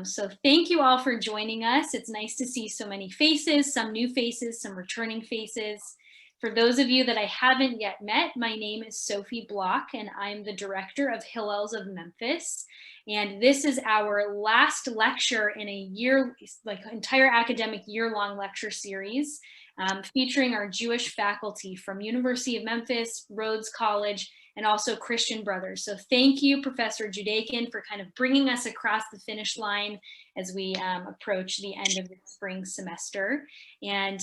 So thank you all for joining us. It's nice to see so many faces, some new faces, some returning faces. For those of you that I haven't yet met, my name is Sophie Block, and I'm the director of Hillels of Memphis. And this is our last lecture in a year, like entire academic year-long lecture series, featuring our Jewish faculty from University of Memphis, Rhodes College, and also Christian Brothers. So thank you, Professor Judaken, for kind of bringing us across the finish line as we approach the end of the spring semester. And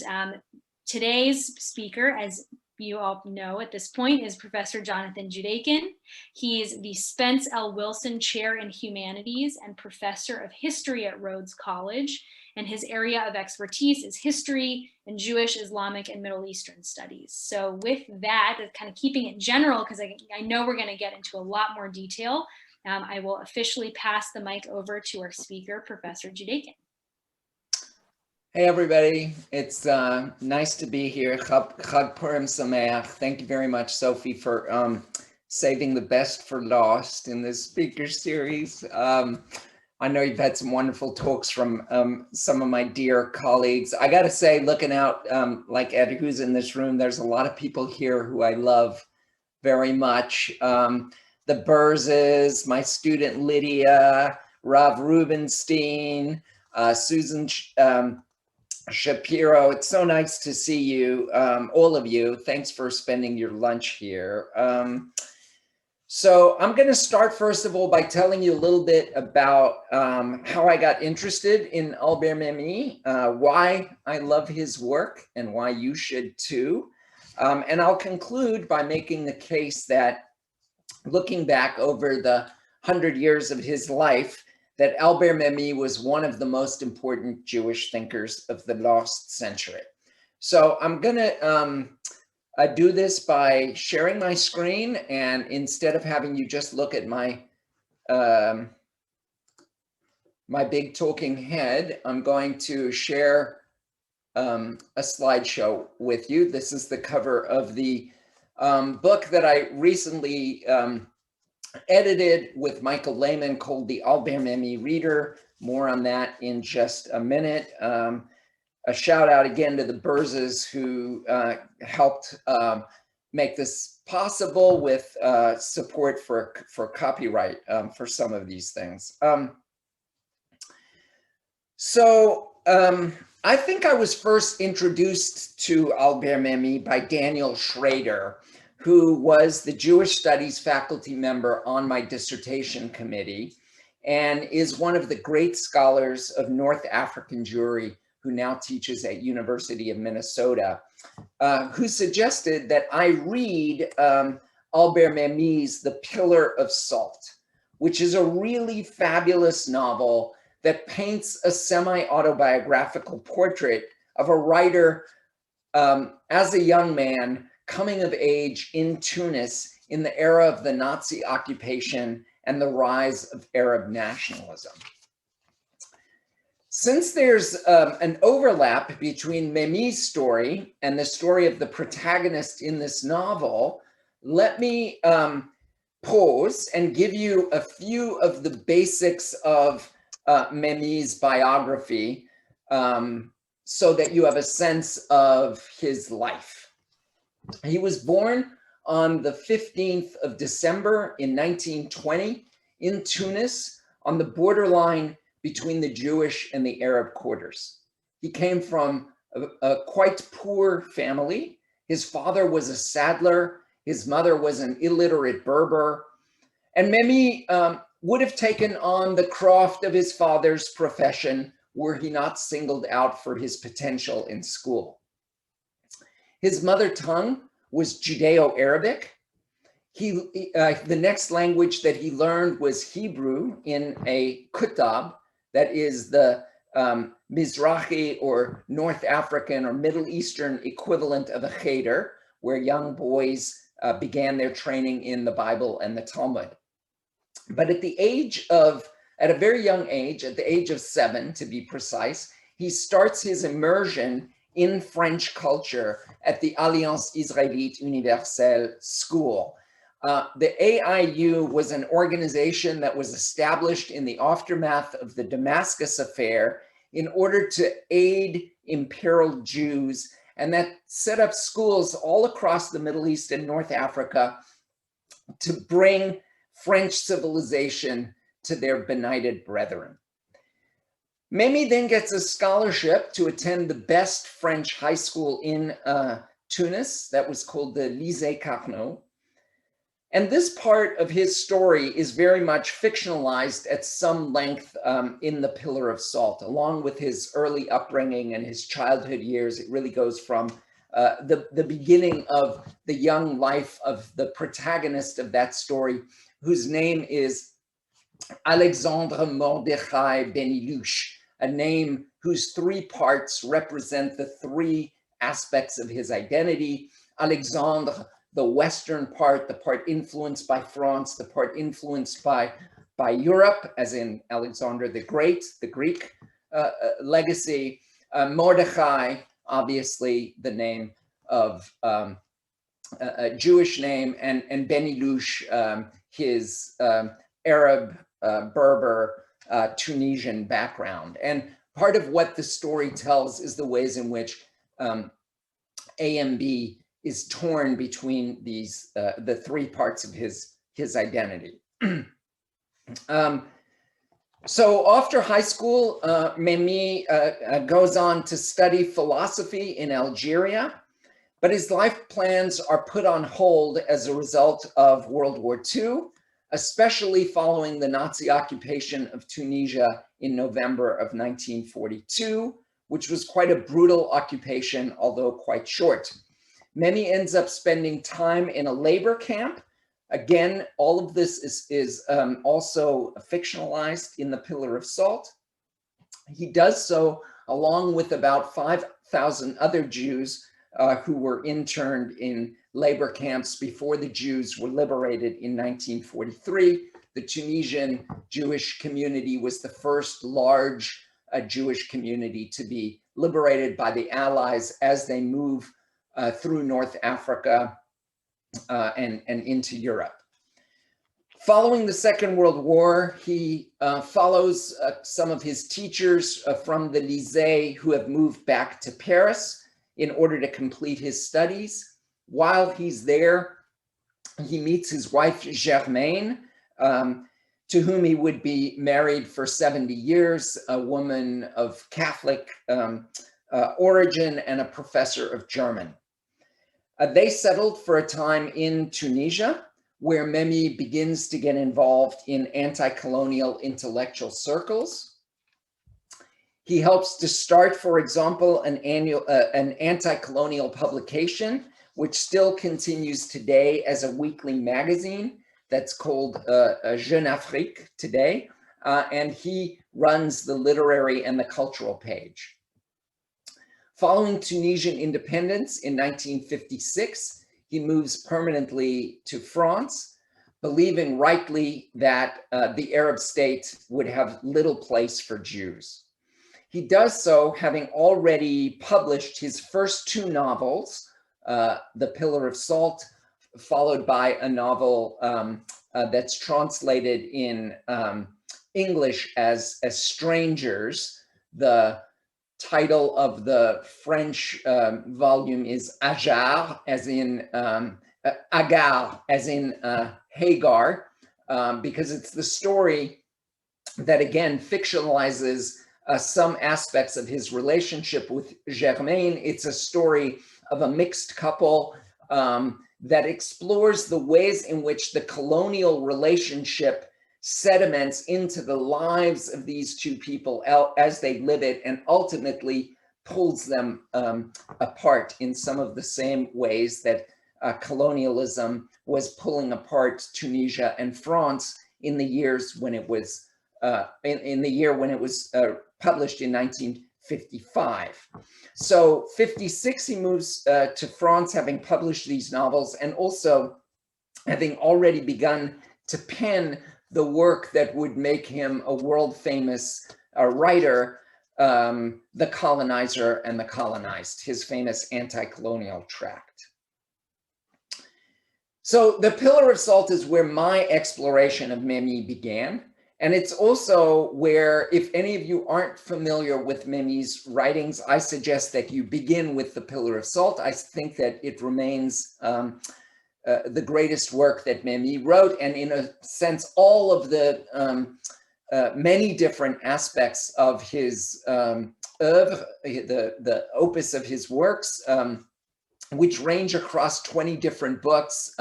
today's speaker, as you all know at this point, is Professor Jonathan Judaken. He's the Spence L. Wilson Chair in Humanities and Professor of History at Rhodes College. And his area of expertise is history and Jewish, Islamic, and Middle Eastern studies. So with that, kind of keeping it general, because I know we're going to get into a lot more detail, I will officially pass the mic over to our speaker, Professor Judaken. Hey everybody, it's nice to be here. Chag Purim Sameach. Thank you very much, Sophie, for saving the best for last in this speaker series. I know you've had some wonderful talks from some of my dear colleagues. I gotta say, looking out like at who's in this room, there's a lot of people here who I love very much. The Burzes, my student Lydia, Rav Rubenstein, Susan Shapiro. It's so nice to see you, all of you. Thanks for spending your lunch here. So I'm going to start first of all by telling you a little bit about how I got interested in Albert Memmi, why I love his work and why you should too. And I'll conclude by making the case that looking back over the 100 years of his life, that Albert Memmi was one of the most important Jewish thinkers of the last century. So I'm going to I do this by sharing my screen, and instead of having you just look at my my big talking head, I'm going to share a slideshow with you. This is the cover of the book that I recently edited with Michael Lehman called The Albert Memmi Reader. More on that in just a minute. A shout out again to the Burzes who helped make this possible with support for copyright for some of these things. I think I was first introduced to Albert Memmi by Daniel Schrader, who was the Jewish Studies faculty member on my dissertation committee and is one of the great scholars of North African Jewry who now teaches at University of Minnesota, who suggested that I read Albert Memmi's The Pillar of Salt, which is a really fabulous novel that paints a semi-autobiographical portrait of a writer as a young man coming of age in Tunis in the era of the Nazi occupation and the rise of Arab nationalism. Since there's an overlap between Memmi's story and the story of the protagonist in this novel, let me pause and give you a few of the basics of Memmi's biography so that you have a sense of his life. He was born on the 15th of December in 1920 in Tunis on the borderline between the Jewish and the Arab quarters. He came from a quite poor family. His father was a saddler. His mother was an illiterate Berber. And Memmi would have taken on the craft of his father's profession were he not singled out for his potential in school. His mother tongue was Judeo-Arabic. The next language that he learned was Hebrew in a kutab, that is the Mizrahi or North African or Middle Eastern equivalent of a cheder, where young boys began their training in the Bible and the Talmud. But at a very young age, at the age of 7 to be precise, he starts his immersion in French culture at the Alliance Israélite Universelle School. The AIU was an organization that was established in the aftermath of the Damascus affair in order to aid imperial Jews, and that set up schools all across the Middle East and North Africa to bring French civilization to their benighted brethren. Memmi then gets a scholarship to attend the best French high school in Tunis that was called the Lycée Carnot. And this part of his story is very much fictionalized at some length in The Pillar of Salt, along with his early upbringing and his childhood years. It really goes from the beginning of the young life of the protagonist of that story, whose name is Alexandre Mordechai Benilouche, a name whose three parts represent the three aspects of his identity. Alexandre, the Western part, the part influenced by France, the part influenced by Europe, as in Alexander the Great, the Greek legacy. Mordechai, obviously the name of a Jewish name, and Benilouche, his Arab, Berber, Tunisian background. And part of what the story tells is the ways in which AMB is torn between these the three parts of his identity. So after high school, Memmi goes on to study philosophy in Algeria, but his life plans are put on hold as a result of World War II, especially following the Nazi occupation of Tunisia in November of 1942, which was quite a brutal occupation, although quite short. Memmi ends up spending time in a labor camp. Again, all of this is also fictionalized in The Pillar of Salt. He does so along with about 5,000 other Jews who were interned in labor camps before the Jews were liberated in 1943. The Tunisian Jewish community was the first large Jewish community to be liberated by the Allies as they move through North Africa and into Europe. Following the Second World War, he follows some of his teachers from the Lycée who have moved back to Paris in order to complete his studies. While he's there, he meets his wife, Germaine, to whom he would be married for 70 years, a woman of Catholic origin and a professor of German. They settled for a time in Tunisia, where Memmi begins to get involved in anti-colonial intellectual circles. He helps to start, for example, an anti-colonial publication, which still continues today as a weekly magazine that's called Jeune Afrique today, and he runs the literary and the cultural page. Following Tunisian independence in 1956, he moves permanently to France, believing rightly that the Arab state would have little place for Jews. He does so having already published his first two novels, The Pillar of Salt, followed by a novel that's translated in English as Strangers. The title of the French volume is Agar, as in Agar, as in Hagar, because it's the story that again fictionalizes some aspects of his relationship with Germaine. It's a story of a mixed couple that explores the ways in which the colonial relationship sediments into the lives of these two people as they live it, and ultimately pulls them apart in some of the same ways that colonialism was pulling apart Tunisia and France in the years when it was in the year when it was published in 1955. So 56, he moves to France, having published these novels and also having already begun to pen the work that would make him a world famous writer, The Colonizer and the Colonized, his famous anti-colonial tract. So the Pillar of Salt is where my exploration of Memmi began. And it's also where, if any of you aren't familiar with Memmi's writings, I suggest that you begin with the Pillar of Salt. I think that it remains the greatest work that Memmi wrote, and in a sense, all of the many different aspects of his oeuvre, the opus of his works, which range across 20 different books,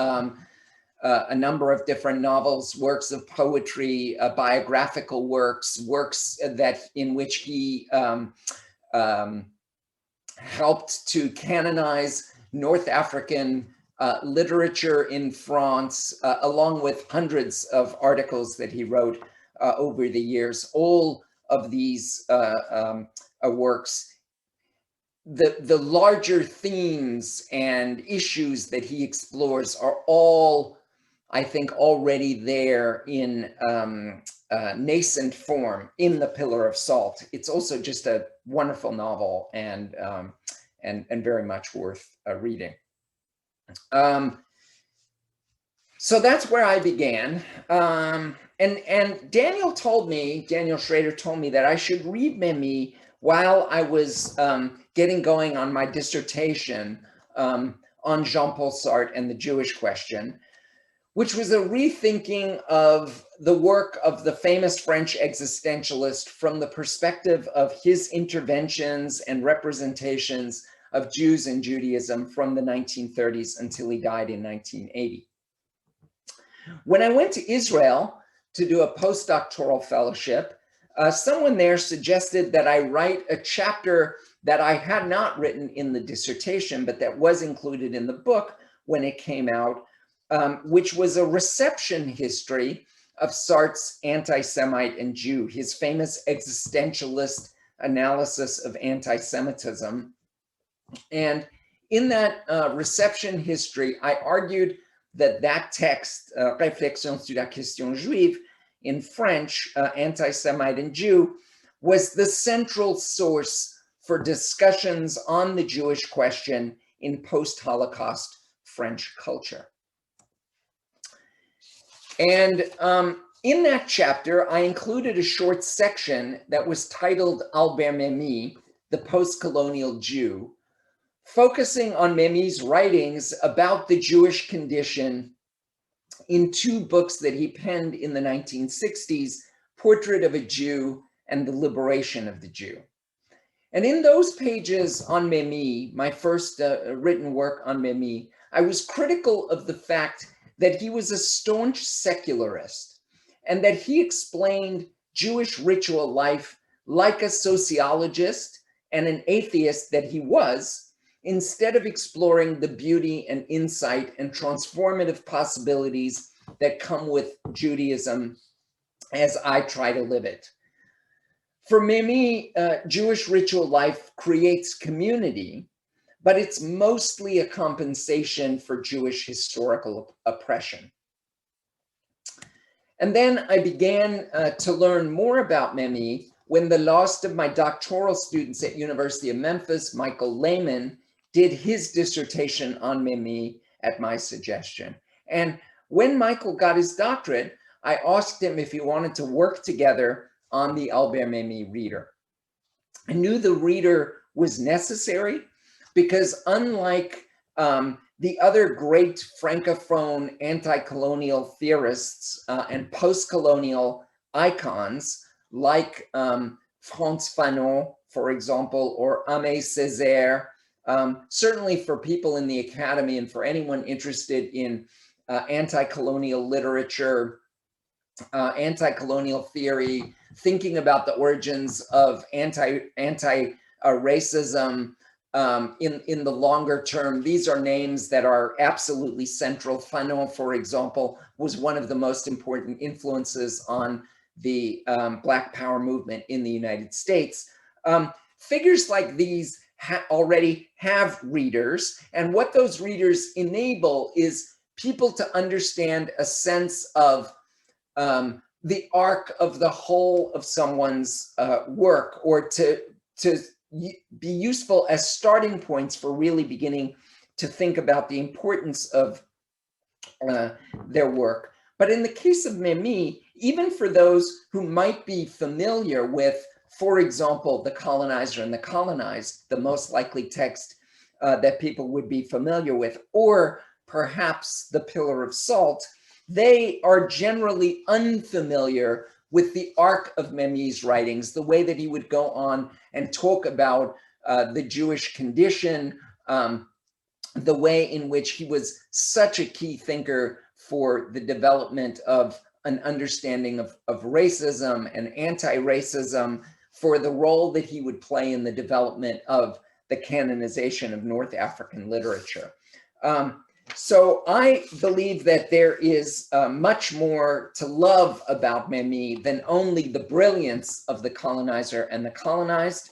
a number of different novels, works of poetry, biographical works, works that in which he helped to canonize North African literature in France, along with hundreds of articles that he wrote over the years. All of these works, the larger themes and issues that he explores are all, I think, already there in nascent form in The Pillar of Salt. It's also just a wonderful novel and very much worth reading. So that's where I began. And Daniel Schrader told me that I should read Memmi while I was getting going on my dissertation on Jean-Paul Sartre and the Jewish question, which was a rethinking of the work of the famous French existentialist from the perspective of his interventions and representations of Jews and Judaism from the 1930s until he died in 1980. When I went to Israel to do a postdoctoral fellowship, someone there suggested that I write a chapter that I had not written in the dissertation, but that was included in the book when it came out, which was a reception history of Sartre's Anti-Semite and Jew, his famous existentialist analysis of anti-Semitism. And in that reception history, I argued that text, Réflexions sur la question juive, in French, Anti-Semite and Jew, was the central source for discussions on the Jewish question in post-Holocaust French culture. And in that chapter, I included a short section that was titled Albert Memmi, the Postcolonial Jew, focusing on Memmi's writings about the Jewish condition in two books that he penned in the 1960s, Portrait of a Jew and The Liberation of the Jew. And in those pages on Memmi, my first written work on Memmi, I was critical of the fact that he was a staunch secularist and that he explained Jewish ritual life like a sociologist and an atheist that he was, instead of exploring the beauty and insight and transformative possibilities that come with Judaism as I try to live it. For Memmi, Jewish ritual life creates community, but it's mostly a compensation for Jewish historical oppression. And then I began to learn more about Memmi when the last of my doctoral students at University of Memphis, Michael Lehman, did his dissertation on Memmi at my suggestion. And when Michael got his doctorate, I asked him if he wanted to work together on the Albert Memmi reader. I knew the reader was necessary because unlike the other great Francophone anti-colonial theorists and post-colonial icons like Frantz Fanon, for example, or Aimé Césaire, certainly for people in the academy and for anyone interested in anti-colonial literature, anti-colonial theory, thinking about the origins of anti-racism in the longer term. These are names that are absolutely central. Fanon, for example, was one of the most important influences on the Black Power movement in the United States. Figures like these already have readers, and what those readers enable is people to understand a sense of the arc of the whole of someone's work, or to be useful as starting points for really beginning to think about the importance of their work. But in the case of Memmi, even for those who might be familiar with, for example, The Colonizer and the Colonized, the most likely text that people would be familiar with, or perhaps The Pillar of Salt, they are generally unfamiliar with the arc of Memmi's writings, the way that he would go on and talk about the Jewish condition, the way in which he was such a key thinker for the development of an understanding of racism and anti-racism, for the role that he would play in the development of the canonization of North African literature. So I believe that there is much more to love about Memmi than only the brilliance of The Colonizer and the Colonized.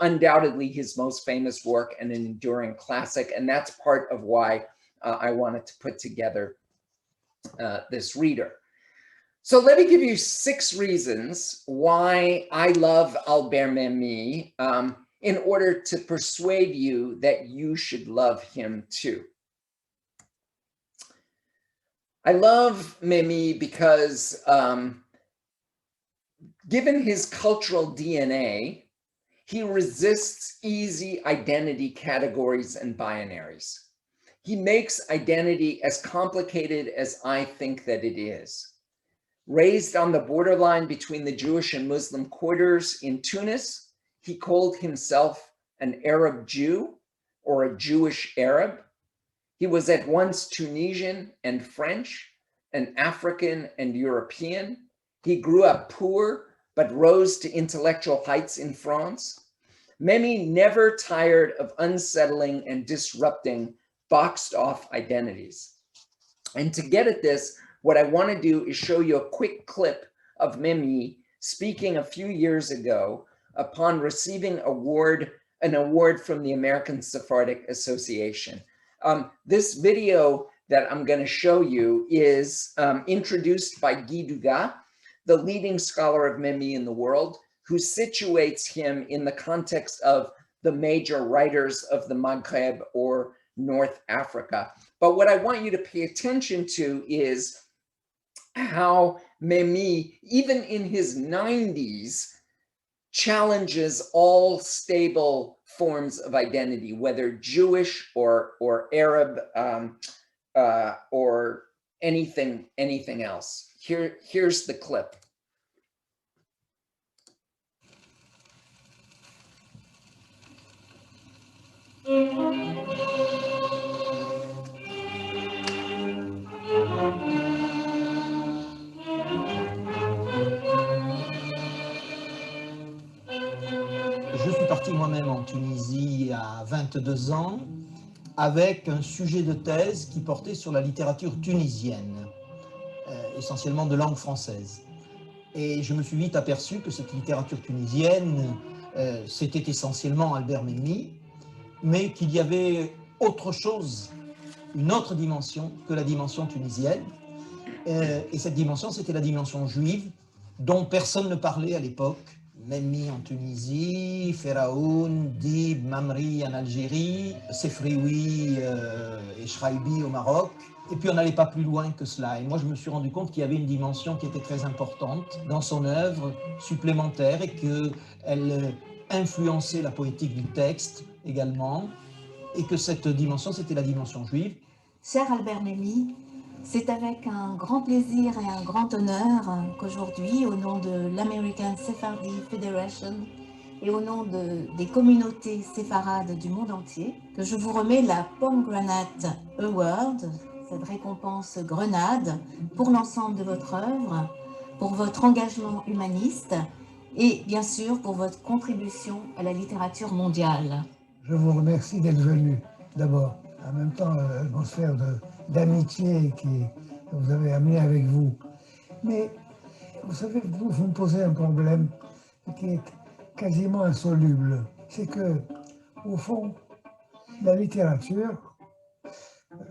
Undoubtedly his most famous work and an enduring classic, and that's part of why I wanted to put together this reader. So let me give you 6 reasons why I love Albert Memmi in order to persuade you that you should love him too. I love Memmi because given his cultural DNA, he resists easy identity categories and binaries. He makes identity as complicated as I think that it is. Raised on the borderline between the Jewish and Muslim quarters in Tunis, he called himself an Arab Jew or a Jewish Arab. He was at once Tunisian and French, and African and European. He grew up poor, but rose to intellectual heights in France. Memmi never tired of unsettling and disrupting boxed off identities. And to get at this, what I want to do is show you a quick clip of Memmi speaking a few years ago upon receiving an award from the American Sephardic Association. This video that I'm going to show you is introduced by Guy Dugas, the leading scholar of Memmi in the world, who situates him in the context of the major writers of the Maghreb or North Africa. But what I want you to pay attention to is how Memmi, even in his 90s, challenges all stable forms of identity, whether Jewish or Arab or anything else. Here's the clip. Je suis parti moi-même en Tunisie à 22 ans avec un sujet de thèse qui portait sur la littérature tunisienne, essentiellement de langue française. Et je me suis vite aperçu que cette littérature tunisienne, c'était essentiellement Albert Memmi, mais qu'il y avait autre chose, une autre dimension que la dimension tunisienne. Et cette dimension, c'était la dimension juive, dont personne ne parlait à l'époque. Memmi en Tunisie, Feraoun, Dib, Mamri en Algérie, Sefrioui et Shraibi au Maroc. Et puis on n'allait pas plus loin que cela. Et moi je me suis rendu compte qu'il y avait une dimension qui était très importante dans son œuvre, supplémentaire, et qu'elle influençait la poétique du texte également, et que cette dimension, c'était la dimension juive. Cher Albert Memmi, c'est avec un grand plaisir et un grand honneur qu'aujourd'hui, au nom de l'American Sephardi Federation et au nom des communautés séfarades du monde entier, que je vous remets la Pomegranate Award, cette récompense grenade, pour l'ensemble de votre œuvre, pour votre engagement humaniste et bien sûr pour votre contribution à la littérature mondiale. Je vous remercie d'être venu d'abord. En même temps, l'atmosphère d'amitié que vous avez amené avec vous. Mais vous savez, vous me posez un problème qui est quasiment insoluble. C'est que, au fond, la littérature,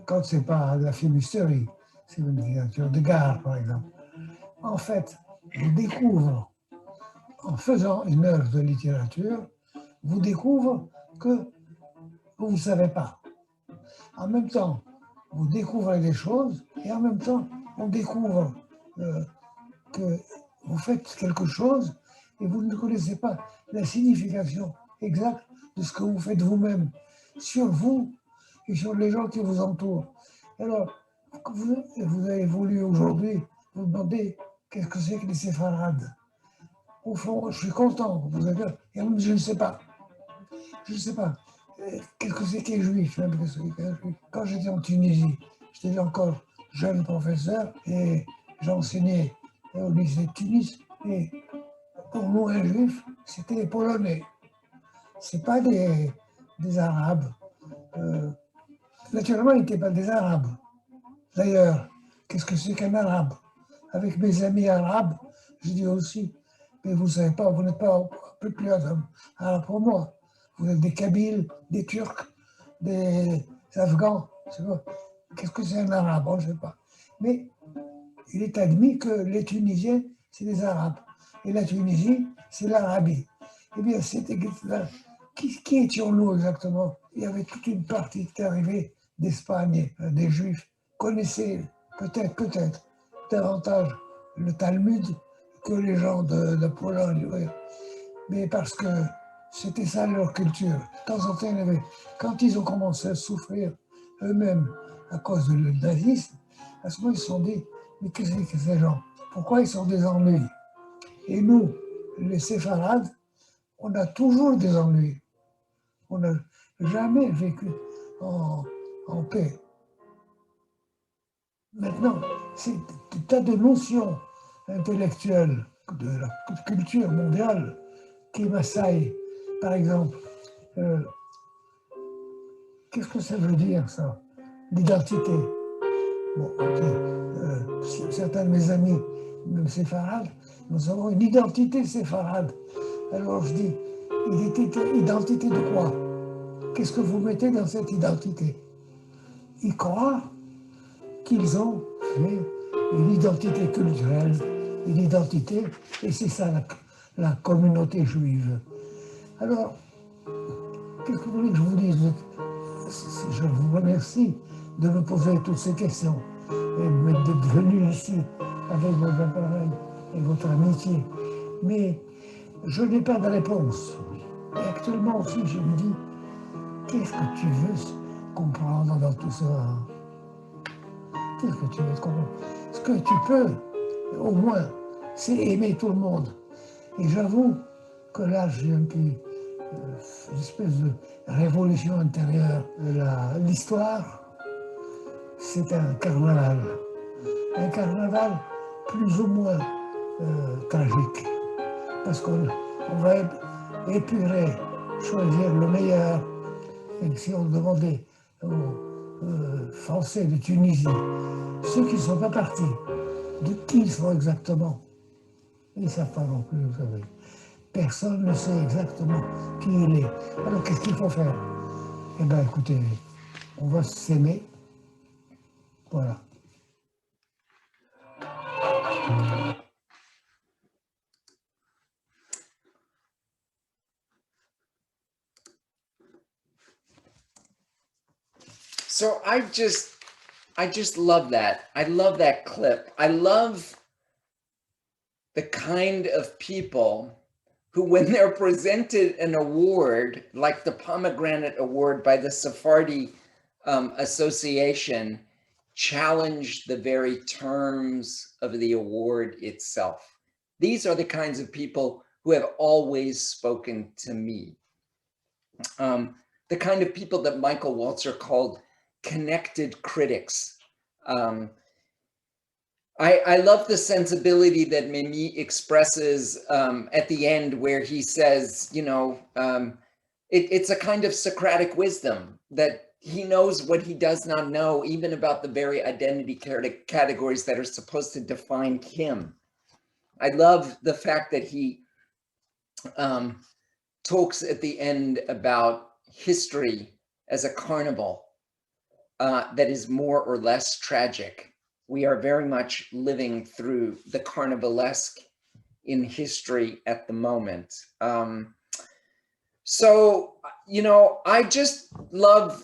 quand c'est pas de la fumisterie, c'est une littérature de gare, par exemple, en fait, on découvre, en faisant une œuvre de littérature, vous découvre que vous ne savez pas. En même temps, vous découvrez des choses et en même temps, on découvre que vous faites quelque chose et vous ne connaissez pas la signification exacte de ce que vous faites vous-même, sur vous et sur les gens qui vous entourent. Alors, vous avez voulu aujourd'hui vous demander qu'est-ce que c'est que les séfarades. Au fond, je suis content, vous avez, et je ne sais pas. Je ne sais pas. Qu'est-ce que c'est qu'un juif, hein, quand j'étais en Tunisie, j'étais encore jeune professeur et j'enseignais au lycée de Tunis. Et pour nous, un juif, c'était les Polonais. Ce n'est pas des Arabes. Naturellement, ils n'étaient pas des Arabes. D'ailleurs, qu'est-ce que c'est qu'un Arabe? Avec mes amis arabes, je dis aussi, mais vous ne savez pas, vous n'êtes pas plus arabe pour moi. Vous êtes des Kabyles, des Turcs, des Afghans. Qu'est-ce que c'est un Arabe? On ne sait pas. Mais il est admis que les Tunisiens, c'est des Arabes. Et la Tunisie, c'est l'Arabie. Eh bien, qui étions-nous exactement? Il y avait toute une partie qui est arrivée d'Espagne, des Juifs, connaissaient peut-être davantage le Talmud que les gens de Pologne. Oui. Mais parce que c'était ça leur culture. De temps en temps, quand ils ont commencé à souffrir eux-mêmes à cause du nazisme, à ce moment, ils se sont dit, mais qu'est-ce que c'est que ces gens? Pourquoi ils sont des ennuis? Et nous, les séfarades, on a toujours des ennuis. On n'a jamais vécu en paix. Maintenant, c'est des tas de notions intellectuelles de la culture mondiale qui m'assaillent. Par exemple, qu'est-ce que ça veut dire, ça? L'identité. Bon, certains de mes amis, même séfarades, nous avons une identité séfarade. Alors je dis, identité de quoi? Qu'est-ce que vous mettez dans cette identité? Ils croient qu'ils ont fait une identité culturelle, une identité, et c'est ça la communauté juive. Alors, qu'est-ce que vous voulez que je vous dise? Je vous remercie de me poser toutes ces questions et d'être venu ici avec vos appareils et votre amitié. Mais je n'ai pas de réponse. Et actuellement aussi, je me dis, qu'est-ce que tu veux comprendre dans tout ça? Qu'est-ce que tu veux comprendre? Ce que tu peux, au moins, c'est aimer tout le monde. Et j'avoue que là, j'ai un peu une espèce de révolution intérieure. L'histoire, c'est un carnaval. Un carnaval plus ou moins tragique. Parce qu'on va épurer, choisir le meilleur. Et si on demandait aux Français de Tunisie, ceux qui ne sont pas partis, de qui ils sont exactement? Ils ne savent pas non plus, vous savez. Personne ne sait exactement qui il est. Alors qu'est-ce qu'il faut faire? Eh bien écoutez, on va s'aimer. Voilà. So I just love that. I love that clip. I love the kind of people who, when they're presented an award, like the Pomegranate Award by the Sephardi Association, challenge the very terms of the award itself. These are the kinds of people who have always spoken to me. The kind of people that Michael Walzer called connected critics. I love the sensibility that Memmi expresses at the end, where he says, you know, it's a kind of Socratic wisdom that he knows what he does not know, even about the very identity categories that are supposed to define him. I love the fact that he talks at the end about history as a carnival that is more or less tragic. We are very much living through the carnivalesque in history at the moment. So, you know, I just love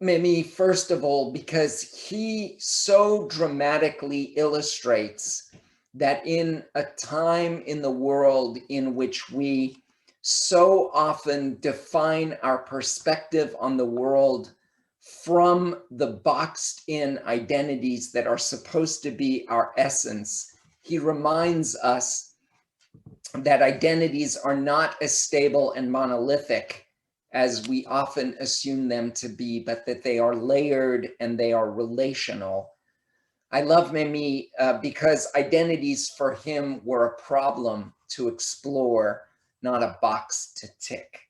Memmi, first of all, because he so dramatically illustrates that in a time in the world in which we so often define our perspective on the world from the boxed in identities that are supposed to be our essence, he reminds us that identities are not as stable and monolithic as we often assume them to be, but that they are layered and they are relational. I love Memmi because identities for him were a problem to explore, not a box to tick.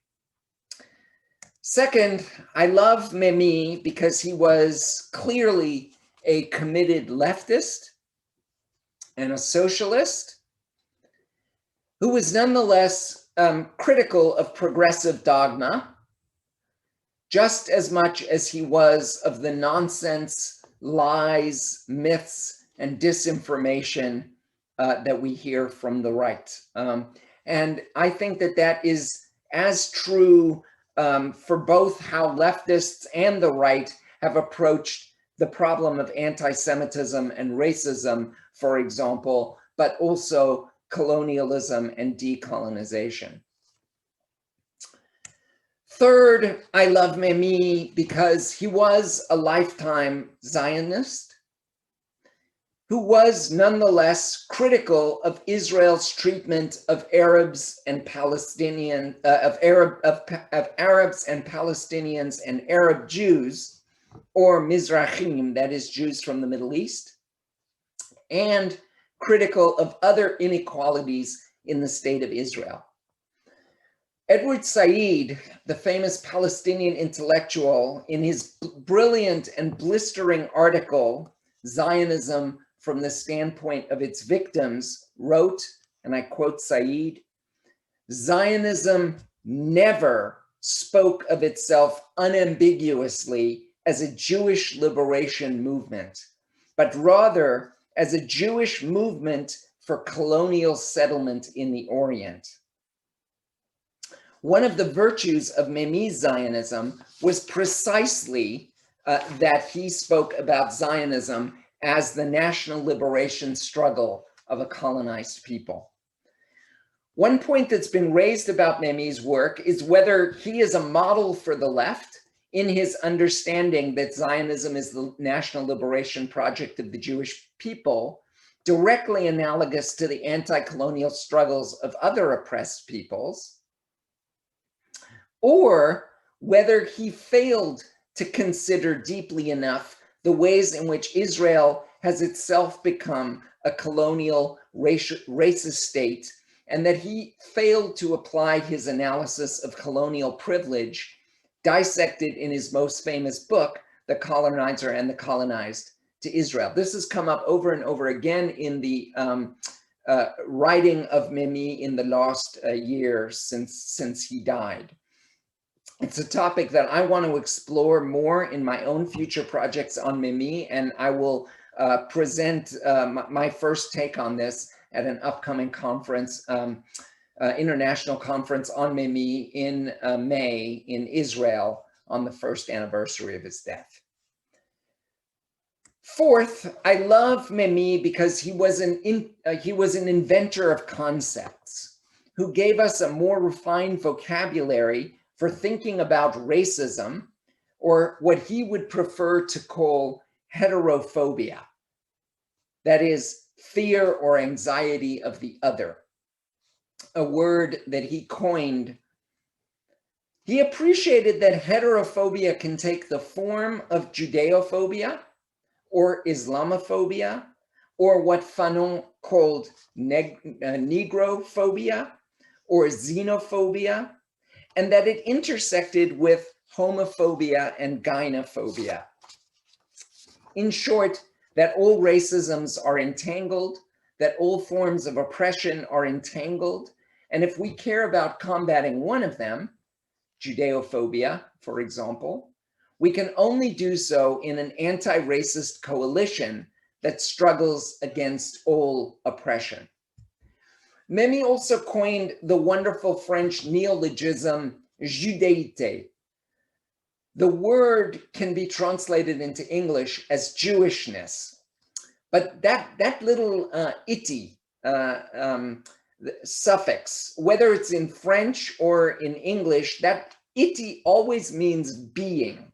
Second, I love Memmi because he was clearly a committed leftist and a socialist who was nonetheless critical of progressive dogma, just as much as he was of the nonsense, lies, myths, and disinformation that we hear from the right. And I think that that is as true for both how leftists and the right have approached the problem of anti-Semitism and racism, for example, but also colonialism and decolonization. Third, I love Memmi because he was a lifetime Zionist who was nonetheless critical of Israel's treatment of Arabs and Palestinians, of Arabs and Palestinians and Arab Jews, or Mizrahim, that is Jews from the Middle East, and critical of other inequalities in the state of Israel. Edward Said, the famous Palestinian intellectual, in his brilliant and blistering article, Zionism from the Standpoint of Its Victims, wrote, and I quote Said, "Zionism never spoke of itself unambiguously as a Jewish liberation movement, but rather as a Jewish movement for colonial settlement in the Orient." One of the virtues of Memmi's Zionism was precisely that he spoke about Zionism as the national liberation struggle of a colonized people. One point that's been raised about Memmi's work is whether he is a model for the left in his understanding that Zionism is the national liberation project of the Jewish people, directly analogous to the anti-colonial struggles of other oppressed peoples, or whether he failed to consider deeply enough the ways in which Israel has itself become a colonial racist state, and that he failed to apply his analysis of colonial privilege, dissected in his most famous book, The Colonizer and the Colonized, to Israel. This has come up over and over again in the writing of Memmi in the last year since he died. It's a topic that I want to explore more in my own future projects on Memmi, and I will present my first take on this at an upcoming conference, international conference on Memmi in May in Israel on the first anniversary of his death. Fourth, I love Memmi because he was an inventor of concepts who gave us a more refined vocabulary for thinking about racism, or what he would prefer to call heterophobia, that is, fear or anxiety of the other, a word that he coined. He appreciated that heterophobia can take the form of Judeophobia or Islamophobia, or what Fanon called Negrophobia or xenophobia, and that it intersected with homophobia and gynophobia. In short, that all racisms are entangled, that all forms of oppression are entangled, and if we care about combating one of them, Judeophobia, for example, we can only do so in an anti-racist coalition that struggles against all oppression. Memmi also coined the wonderful French neologism Judaïté, The word can be translated into English as Jewishness, but that little ity suffix, whether it's in French or in English, that ity always means being.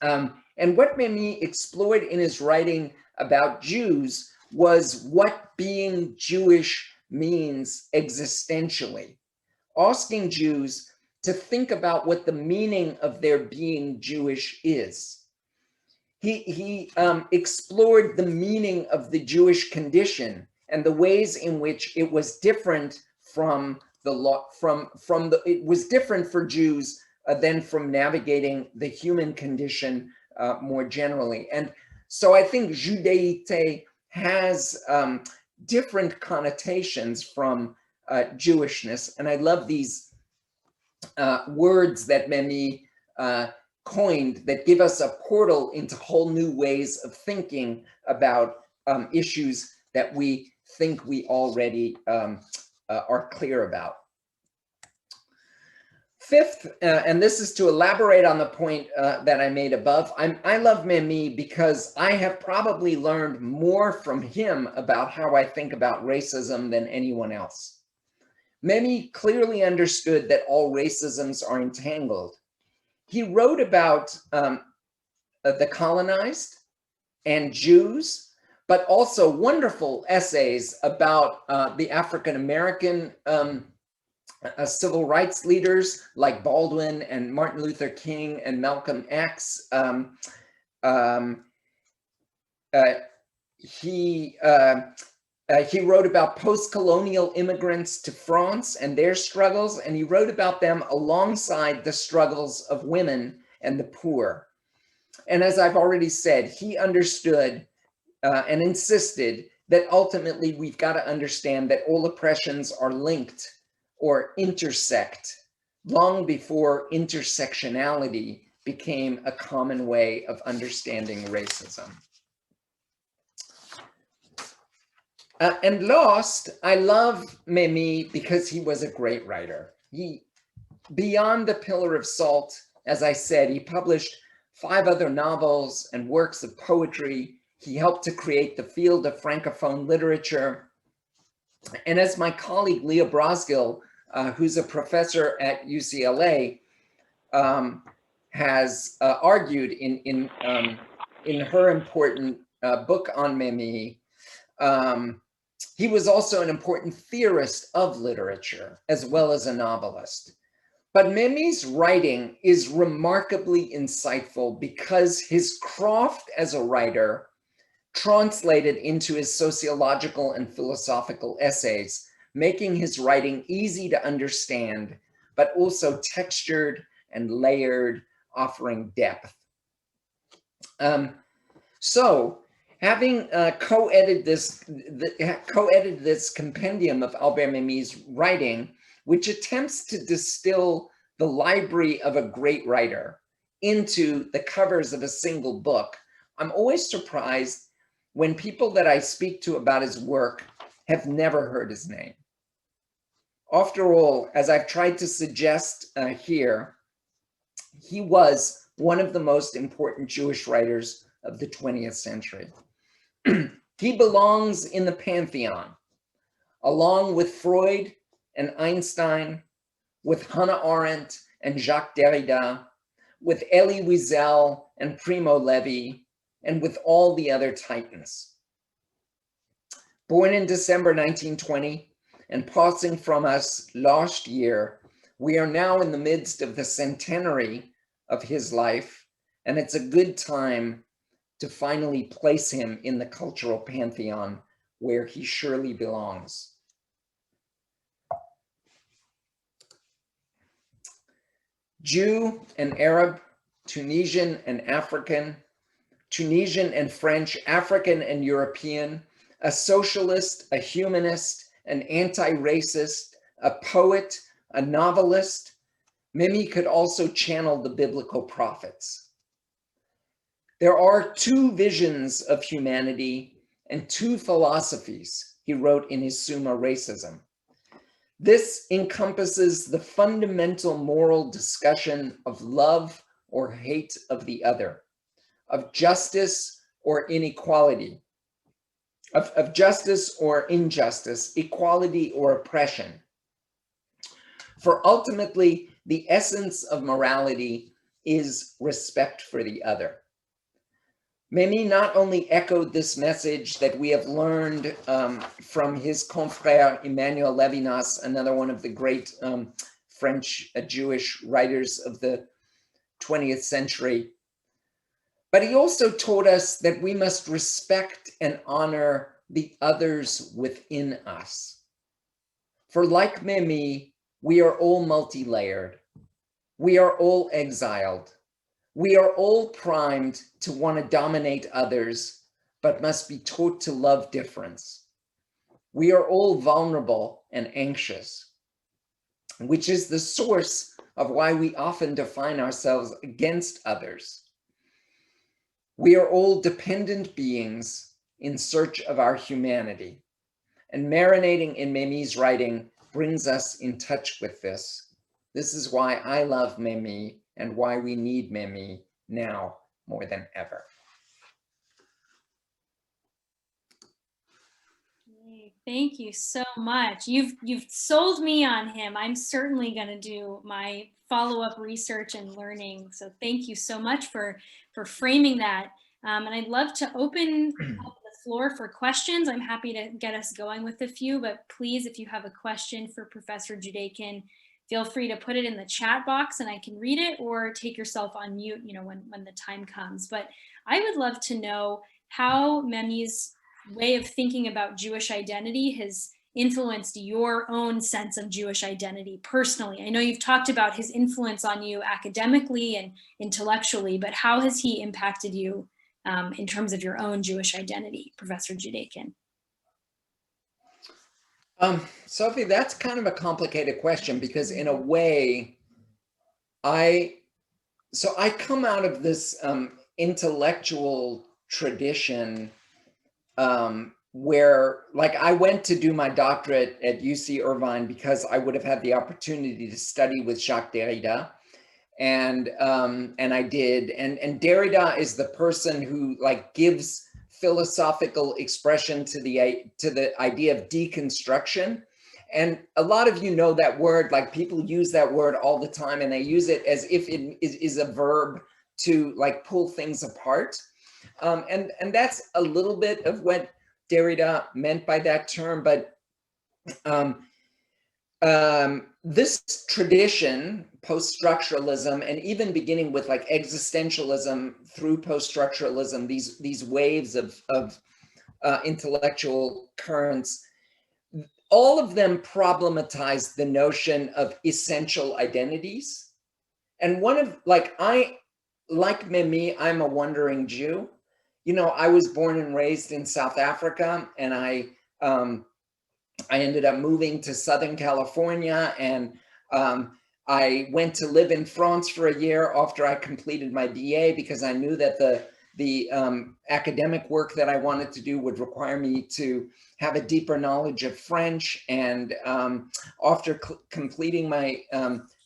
And what Memmi explored in his writing about Jews was what being Jewish means existentially, asking Jews to think about what the meaning of their being Jewish is. He explored the meaning of the Jewish condition and the ways in which it was different from the law, it was different for Jews than from navigating the human condition more generally. And so I think Judaïté has different connotations from Jewishness, and I love these words that Memmi coined that give us a portal into whole new ways of thinking about issues that we think we already are clear about. Fifth, and this is to elaborate on the point that I made above, I love Memmi because I have probably learned more from him about how I think about racism than anyone else. Memmi clearly understood that all racisms are entangled. He wrote about the colonized and Jews, but also wonderful essays about the African-American civil rights leaders like Baldwin and Martin Luther King and Malcolm X. He wrote about post-colonial immigrants to France and their struggles, and he wrote about them alongside the struggles of women and the poor. And as I've already said, he understood and insisted that ultimately we've got to understand that all oppressions are linked or intersect long before intersectionality became a common way of understanding racism. And last, I love Memmi because he was a great writer. Beyond the Pillar of Salt, as I said, he published 5 other novels and works of poetry. He helped to create the field of Francophone literature. And as my colleague Leah Brosgill, who's a professor at UCLA, has argued in her important book on Memmi, he was also an important theorist of literature as well as a novelist. But Memmi's writing is remarkably insightful because his craft as a writer translated into his sociological and philosophical essays, making his writing easy to understand, but also textured and layered, offering depth. So, having co-edited this compendium of Albert Memmi's writing, which attempts to distill the library of a great writer into the covers of a single book, I'm always surprised when people that I speak to about his work have never heard his name. After all, as I've tried to suggest here, he was one of the most important Jewish writers of the 20th century. He belongs in the pantheon, along with Freud and Einstein, with Hannah Arendt and Jacques Derrida, with Elie Wiesel and Primo Levi, and with all the other titans. Born in December 1920 and passing from us last year, we are now in the midst of the centenary of his life, and it's a good time to finally place him in the cultural pantheon where he surely belongs. Jew and Arab, Tunisian and African, Tunisian and French, African and European, a socialist, a humanist, an anti-racist, a poet, a novelist, Memmi could also channel the biblical prophets. There are 2 visions of humanity and 2 philosophies, he wrote in his Summa Racism. This encompasses the fundamental moral discussion of love, or hate of the other, of justice or inequality, of justice or injustice, equality or oppression. For ultimately, the essence of morality is respect for the other. Memmi not only echoed this message that we have learned from his confrère Emmanuel Levinas, another one of the great French Jewish writers of the 20th century, but he also taught us that we must respect and honor the others within us. For like Memmi, we are all multi-layered. We are all exiled. We are all primed to want to dominate others, but must be taught to love difference. We are all vulnerable and anxious, which is the source of why we often define ourselves against others. We are all dependent beings in search of our humanity, and marinating in Memmi's writing brings us in touch with this. This is why I love Memmi and why we need Memmi now more than ever. Thank you so much. You've sold me on him. I'm certainly going to do my follow-up research and learning. So thank you so much for framing that. And I'd love to open up the floor for questions. I'm happy to get us going with a few, but please, if you have a question for Professor Judaken, feel free to put it in the chat box and I can read it, or take yourself on mute, when the time comes. But I would love to know how Memmi's way of thinking about Jewish identity has influenced your own sense of Jewish identity personally. I know you've talked about his influence on you academically and intellectually, but how has he impacted you in terms of your own Jewish identity, Professor Judaken? Sophie, that's kind of a complicated question, because in a way, I come out of this intellectual tradition where, like, I went to do my doctorate at UC Irvine because I would have had the opportunity to study with Jacques Derrida, and I did. And Derrida is the person who gives philosophical expression to the idea of deconstruction. And a lot of you know that word, people use that word all the time, and they use it as if it is a verb to pull things apart. And that's a little bit of what Derrida meant by that term, but this tradition, post-structuralism, and even beginning with existentialism through post-structuralism, these waves of intellectual currents, all of them problematize the notion of essential identities. And one of, like Memmi, I'm a wandering Jew. I was born and raised in South Africa, and I ended up moving to Southern California, and I went to live in France for a year after I completed my BA, because I knew that the academic work that I wanted to do would require me to have a deeper knowledge of French. And after completing my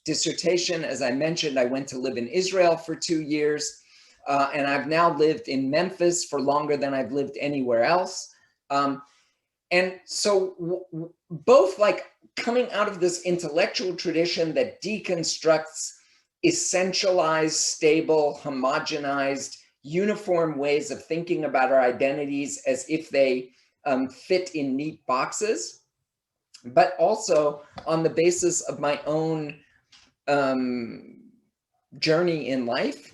dissertation, as I mentioned, I went to live in Israel for 2 years. And I've now lived in Memphis for longer than I've lived anywhere else. And so both coming out of this intellectual tradition that deconstructs essentialized, stable, homogenized, uniform ways of thinking about our identities as if they fit in neat boxes, but also on the basis of my own journey in life.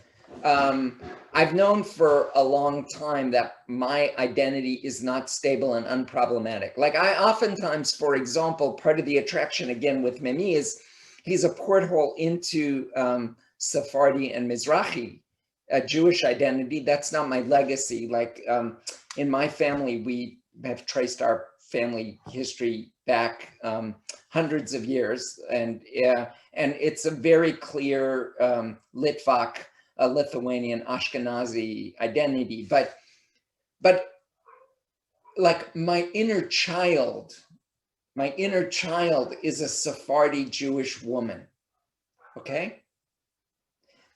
I've known for a long time that my identity is not stable and unproblematic. I oftentimes, for example, part of the attraction again with Memmi is he's a porthole into Sephardi and Mizrahi Jewish identity. That's not my legacy. In my family, we have traced our family history back hundreds of years, and it's a very clear Litvak, Lithuanian, Ashkenazi identity, but my inner child is a Sephardi Jewish woman. Okay,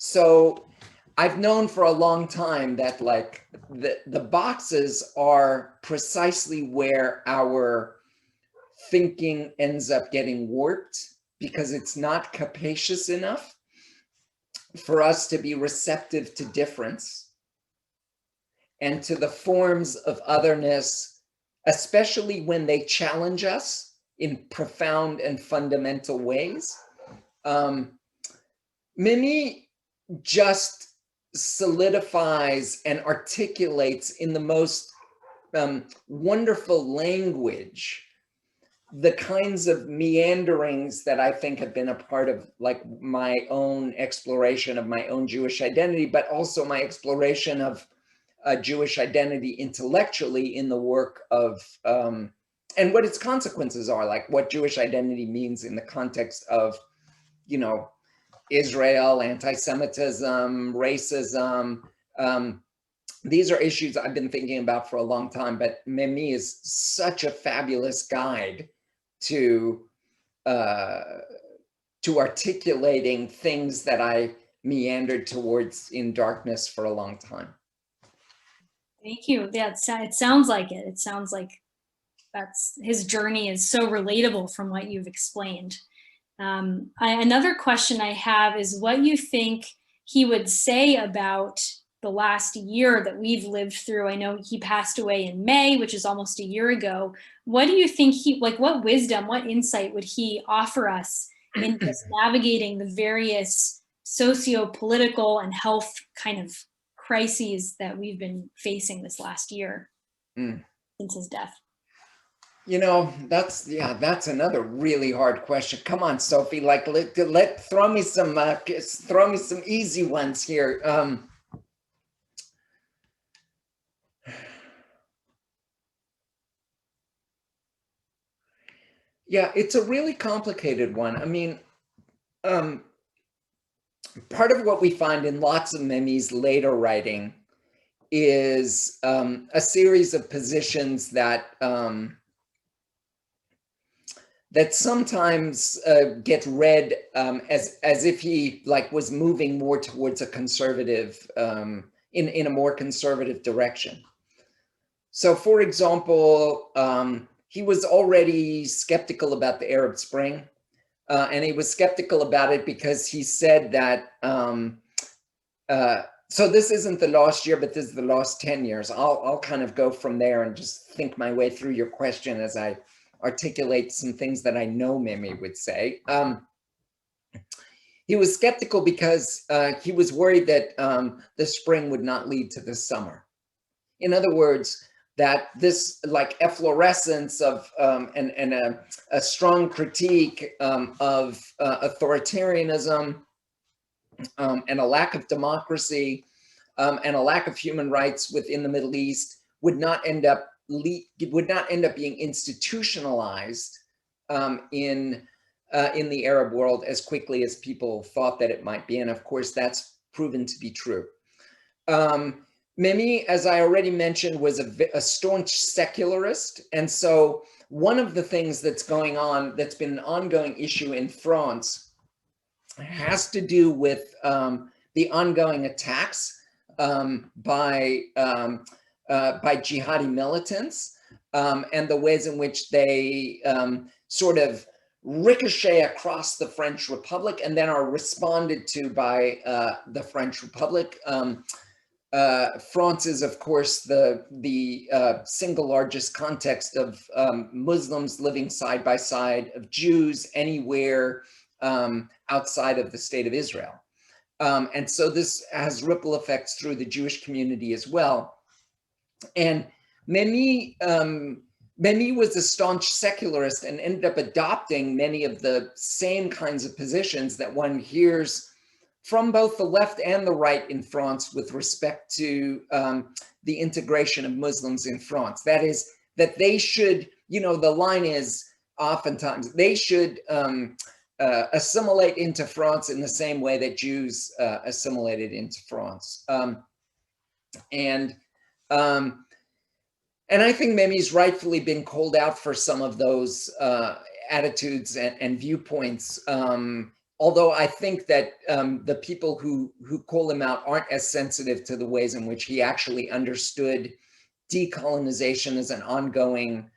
So I've known for a long time that like the boxes are precisely where our thinking ends up getting warped, because it's not capacious enough for us to be receptive to difference and to the forms of otherness, especially when they challenge us in profound and fundamental ways. Memmi just solidifies and articulates in the most wonderful language the kinds of meanderings that I think have been a part of like my own exploration of my own Jewish identity, but also my exploration of Jewish identity intellectually in the work of, and what its consequences are, like what Jewish identity means in the context of, you know, Israel, anti-Semitism, racism. These are issues I've been thinking about for a long time, but Memmi is such a fabulous guide to articulating things that I meandered towards in darkness for a long time. Thank you. Yeah, it sounds like it. It sounds like that's his journey is so relatable from what you've explained. Another question I have is what you think he would say about the last year that we've lived through. I know he passed away in May, which is almost a year ago. What do you think what wisdom, what insight would he offer us in just navigating the various socio-political and health kind of crises that we've been facing this last year since his death? You know, that's another really hard question. Come on, Sophie, like throw me some easy ones here. Yeah, it's a really complicated one. I mean, part of what we find in lots of Memmi's later writing is a series of positions that that sometimes get read as if he like was moving more towards a conservative, in a more conservative direction. So, for example, he was already skeptical about the Arab Spring, and he was skeptical about it because he said that. So this isn't the last year, but this is the last 10 years. I'll kind of go from there and just think my way through your question as I articulate some things that I know Memmi would say. He was skeptical because he was worried that the spring would not lead to the summer. In other words, that this like efflorescence of and a strong critique of authoritarianism and a lack of democracy and a lack of human rights within the Middle East would not end up being institutionalized in the Arab world as quickly as people thought that it might be. And of course, that's proven to be true. Memmi, as I already mentioned, was a staunch secularist. And so one of the things that's going on, that's been an ongoing issue in France, has to do with the ongoing attacks by jihadi militants and the ways in which they sort of ricochet across the French Republic and then are responded to by the French Republic. France is, of course, the single largest context of Muslims living side by side of Jews anywhere outside of the state of Israel. And so this has ripple effects through the Jewish community as well. And Memmi was a staunch secularist and ended up adopting many of the same kinds of positions that one hears from both the left and the right in France with respect to the integration of Muslims in France. That is, that they should, you know, the line is oftentimes they should assimilate into France in the same way that Jews assimilated into France. And I think Memmi's rightfully been called out for some of those attitudes and viewpoints, although I think that the people who call him out aren't as sensitive to the ways in which he actually understood decolonization as an ongoing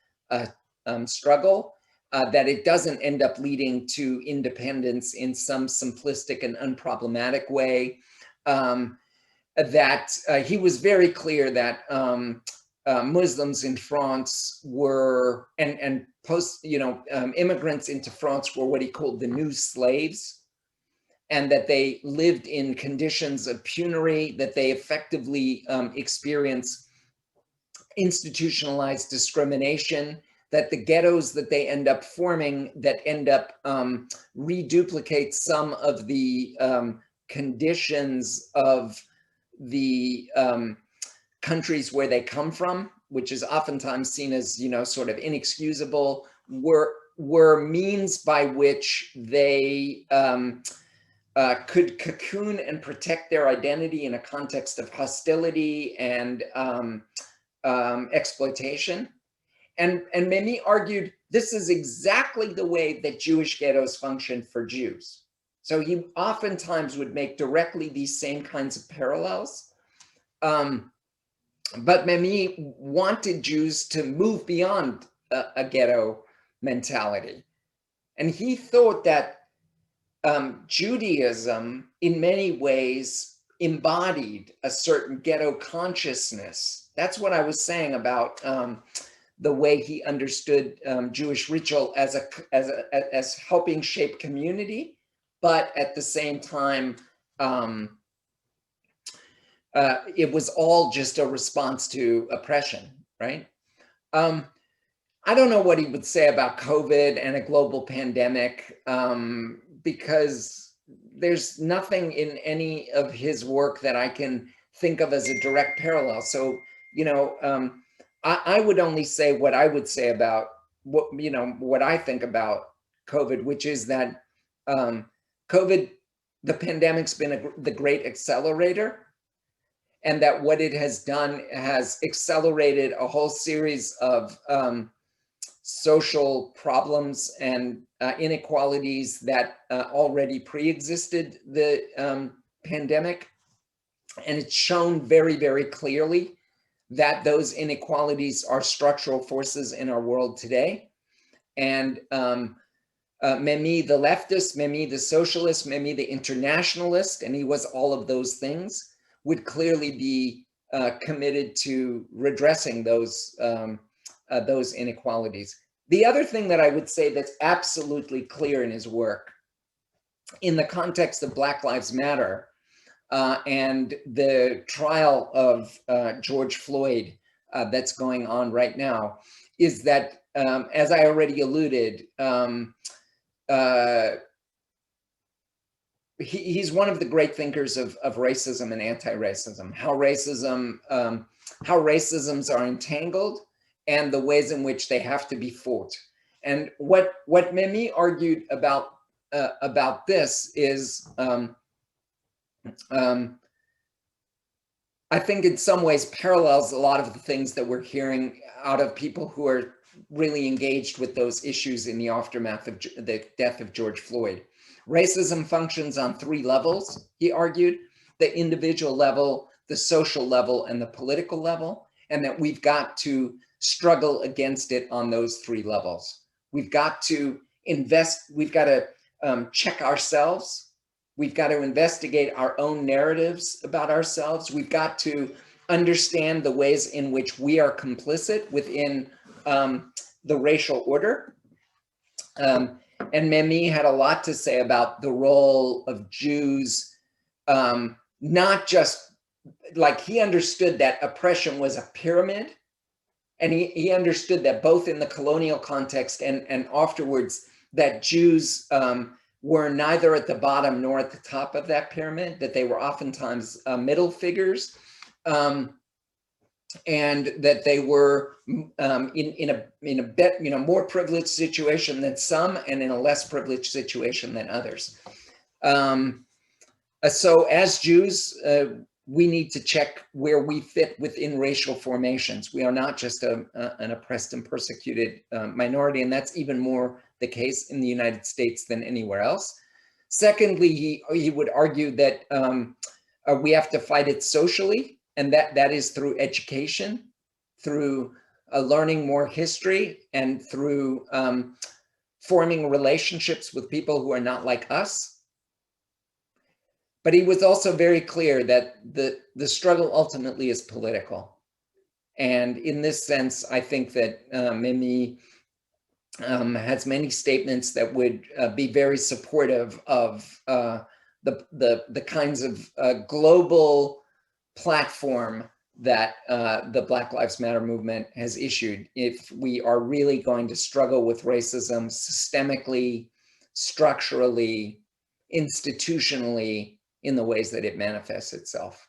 struggle, that it doesn't end up leading to independence in some simplistic and unproblematic way. That he was very clear that Muslims in France were, and immigrants into France were what he called the new slaves, and that they lived in conditions of penury, that they effectively experienced institutionalized discrimination, that the ghettos that they end up forming, that end up reduplicate some of the conditions of the countries where they come from, which is oftentimes seen as, sort of inexcusable, were means by which they could cocoon and protect their identity in a context of hostility and exploitation. And Memmi argued this is exactly the way that Jewish ghettos function for Jews. So he oftentimes would make directly these same kinds of parallels. But Memmi wanted Jews to move beyond a ghetto mentality. And he thought that Judaism, in many ways, embodied a certain ghetto consciousness. That's what I was saying about the way he understood Jewish ritual as helping shape community, but at the same time, it was all just a response to oppression, right? I don't know what he would say about COVID and a global pandemic, because there's nothing in any of his work that I can think of as a direct parallel. So, I would only say what I would say about what I think about COVID, which is that COVID, the pandemic's been the great accelerator, and that what it has done has accelerated a whole series of social problems and inequalities that already pre-existed the pandemic. And it's shown very, very clearly that those inequalities are structural forces in our world today. And Memmi the leftist, Memmi the socialist, Memmi the internationalist, and he was all of those things, would clearly be committed to redressing those inequalities. The other thing that I would say that's absolutely clear in his work, in the context of Black Lives Matter and the trial of George Floyd that's going on right now, is that, as I already alluded, he's one of the great thinkers of racism and anti-racism, how racisms are entangled and the ways in which they have to be fought. And what Memmi argued about this is, I think in some ways parallels a lot of the things that we're hearing out of people who are really engaged with those issues in the aftermath of the death of George Floyd. Racism functions on three levels, he argued: the individual level, the social level, and the political level, and that we've got to struggle against it on those three levels. We've got to invest, we've got to check ourselves. We've got to investigate our own narratives about ourselves. We've got to understand the ways in which we are complicit within the racial order. And Memmi had a lot to say about the role of Jews, not just, like, he understood that oppression was a pyramid, and he understood that both in the colonial context and afterwards, that Jews were neither at the bottom nor at the top of that pyramid, that they were oftentimes middle figures, and that they were in a more privileged situation than some, and in a less privileged situation than others. So as Jews, we need to check where we fit within racial formations. We are not just an oppressed and persecuted minority, and that's even more the case in the United States than anywhere else. Secondly, he would argue that we have to fight it socially, and that is through education, through learning more history, and through forming relationships with people who are not like us. But he was also very clear that the struggle ultimately is political. And in this sense, I think that Memmi has many statements that would be very supportive of the kinds of global platform that the Black Lives Matter movement has issued. If we are really going to struggle with racism systemically, structurally, institutionally, in the ways that it manifests itself.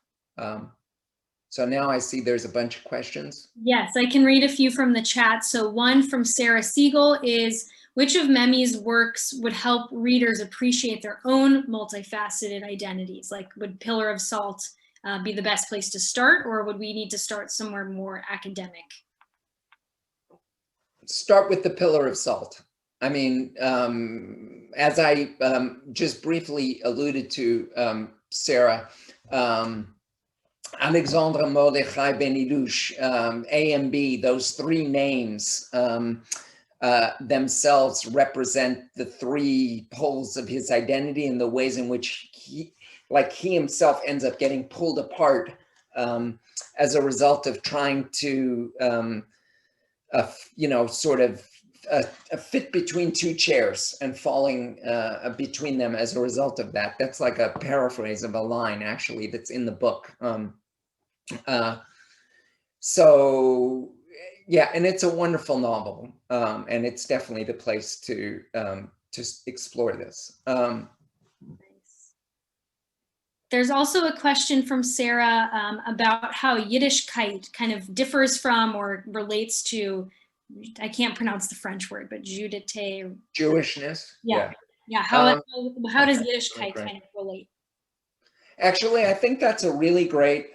So now I see there's a bunch of questions. Yes, I can read a few from the chat. So one from Sarah Siegel is, which of Memmi's works would help readers appreciate their own multifaceted identities? Like, would Pillar of Salt be the best place to start, or would we need to start somewhere more academic? Start with the Pillar of Salt. I mean, as I just briefly alluded to, Sarah, Alexandre Mordechai Ben Ilush, A and B, those three names themselves represent the three poles of his identity and the ways in which he himself ends up getting pulled apart as a result of trying to, sort of fit between two chairs and falling between them as a result of that. That's like a paraphrase of a line, actually, that's in the book. So yeah, and it's a wonderful novel, and it's definitely the place to explore this. There's also a question from Sarah about how Yiddishkeit kind of differs from or relates to, I can't pronounce the French word, but Judite. Jewishness. Yeah. How does Yiddishkeit kind of relate? Actually, I think that's a really great,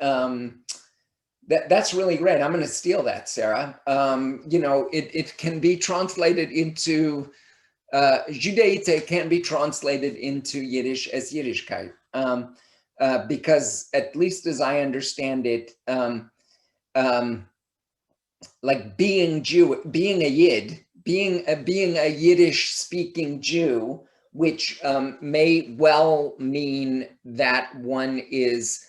that's really great. I'm going to steal that, Sarah. It can be translated into, Judaite can be translated into Yiddish as Yiddishkeit. Because at least as I understand it, like being Jew, being a Yid, being a Yiddish speaking Jew, which may well mean that one is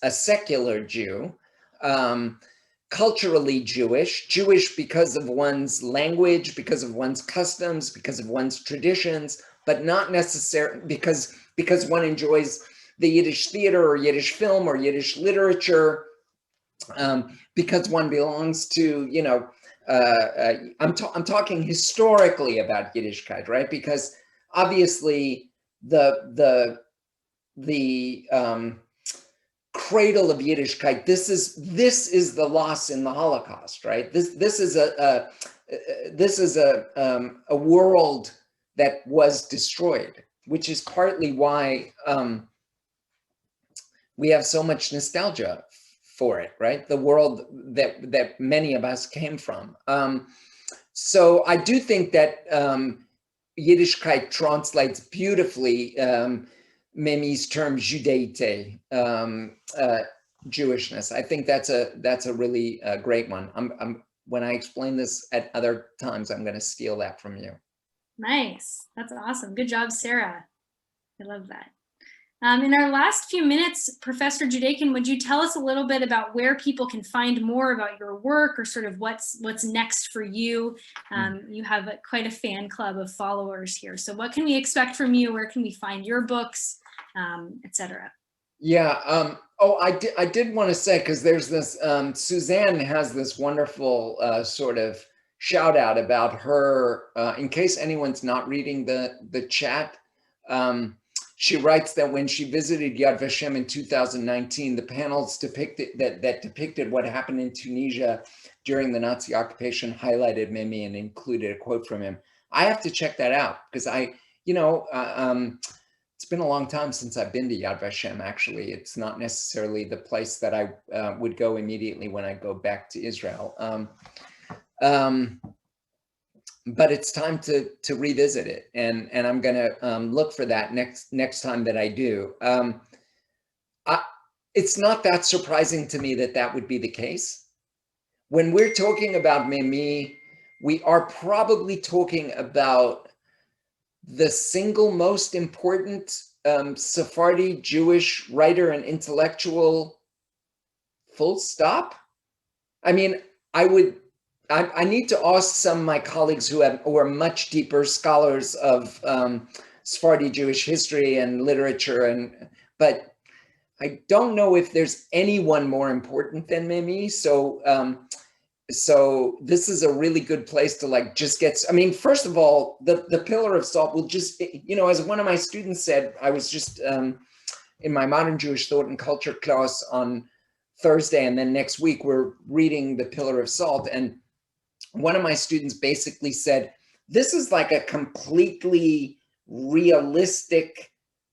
a secular Jew, culturally Jewish because of one's language, because of one's customs, because of one's traditions, but not necessarily because one enjoys the Yiddish theater or Yiddish film or Yiddish literature, because one belongs to, I'm talking historically about Yiddishkeit, right? Because obviously the cradle of Yiddishkeit, this is the loss in the Holocaust, right? This is a world that was destroyed, which is partly why we have so much nostalgia for it, right? The world that many of us came from. So I do think that Yiddishkeit translates beautifully Memmi's term Judaite, Jewishness. I think that's a really great one. When I explain this at other times, I'm going to steal that from you. Nice. That's awesome. Good job, Sarah. I love that. In our last few minutes, Professor Judaken, would you tell us a little bit about where people can find more about your work, or sort of what's next for you? You have quite a fan club of followers here. So what can we expect from you? Where can we find your books, etc.? Yeah. I did want to say, because there's this, Suzanne has this wonderful sort of shout out about her, in case anyone's not reading the chat. She writes that when she visited Yad Vashem in 2019, the panels depicted what happened in Tunisia during the Nazi occupation highlighted Memmi and included a quote from him. I have to check that out, because it's been a long time since I've been to Yad Vashem, actually. It's not necessarily the place that I would go immediately when I go back to Israel. but it's time to revisit it, and I'm going to look for that next time that I do. It's not that surprising to me that that would be the case. When we're talking about Memmi, we are probably talking about the single most important Sephardi Jewish writer and intellectual, full stop. I mean, I need to ask some of my colleagues who are much deeper scholars of Sephardi Jewish history and literature, but I don't know if there's anyone more important than Memmi. So this is a really good place to like just get, I mean, first of all, the pillar of salt will just, you know, as one of my students said, I was just in my modern Jewish thought and culture class on Thursday, and then next week we're reading the pillar of salt. And one of my students basically said, this is like a completely realistic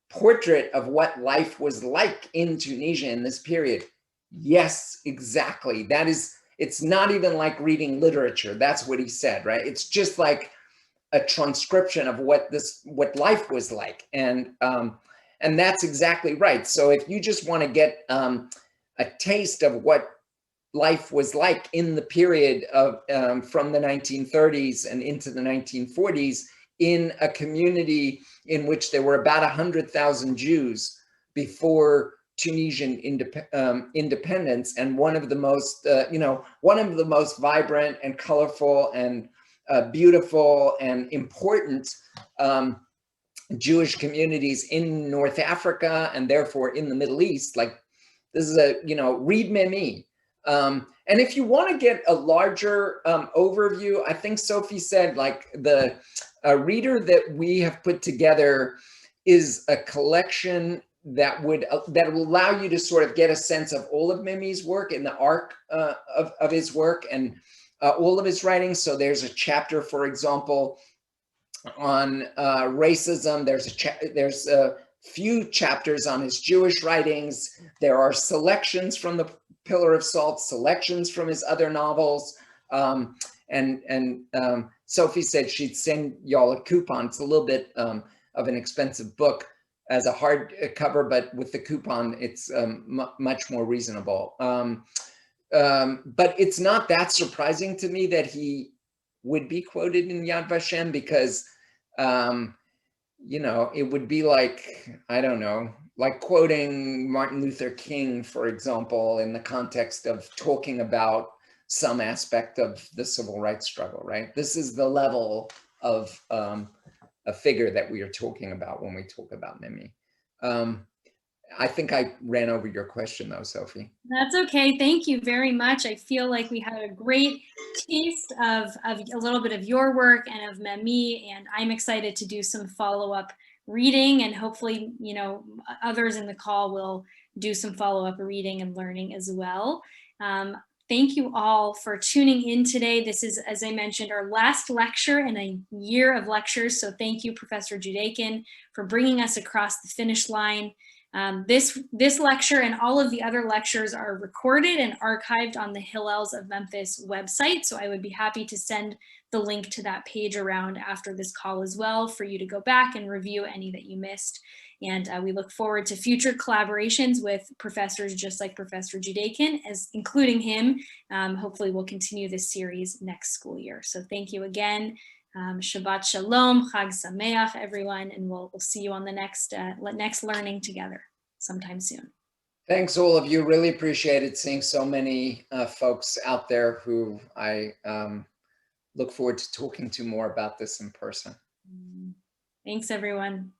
portrait of what life was like in Tunisia in this period. Yes, exactly. That is, it's not even like reading literature. That's what he said, right? It's just like a transcription of what life was like. And that's exactly right. So if you just want to get a taste of what life was like in the period of from the 1930s and into the 1940s in a community in which there were about 100,000 Jews before Tunisian independence, and one of the most, one of the most vibrant and colorful and beautiful and important Jewish communities in North Africa and therefore in the Middle East. Like, this is read Memmi. And if you want to get a larger overview, I think Sophie said, like, the reader that we have put together is a collection that will allow you to sort of get a sense of all of Memmi's work and the arc of his work and all of his writings. So there's a chapter, for example, on racism. There's a few chapters on his Jewish writings. There are selections from the Pillar of Salt, selections from his other novels. And Sophie said she'd send y'all a coupon. It's a little bit of an expensive book as a hardcover, but with the coupon, it's much more reasonable. But it's not that surprising to me that he would be quoted in Yad Vashem, because, it would be like, I don't know, like quoting Martin Luther King, for example, in the context of talking about some aspect of the civil rights struggle, right? This is the level of a figure that we are talking about when we talk about Memmi. I think I ran over your question though, Sophie. That's okay. Thank you very much. I feel like we had a great taste of a little bit of your work and of Memmi, and I'm excited to do some follow-up reading, and hopefully, others in the call will do some follow-up reading and learning as well. Thank you all for tuning in today. This is, as I mentioned, our last lecture in a year of lectures. So thank you, Professor Judaken, for bringing us across the finish line. This lecture and all of the other lectures are recorded and archived on the Hillels of Memphis website. So I would be happy to send the link to that page around after this call as well, for you to go back and review any that you missed. And we look forward to future collaborations with professors just like Professor Judaken, including him. Hopefully we'll continue this series next school year. So thank you again. Shabbat Shalom, Chag Sameach, everyone, and we'll see you on the next learning together sometime soon. Thanks, all of you. Really appreciated seeing so many folks out there who I look forward to talking to more about this in person. Thanks, everyone.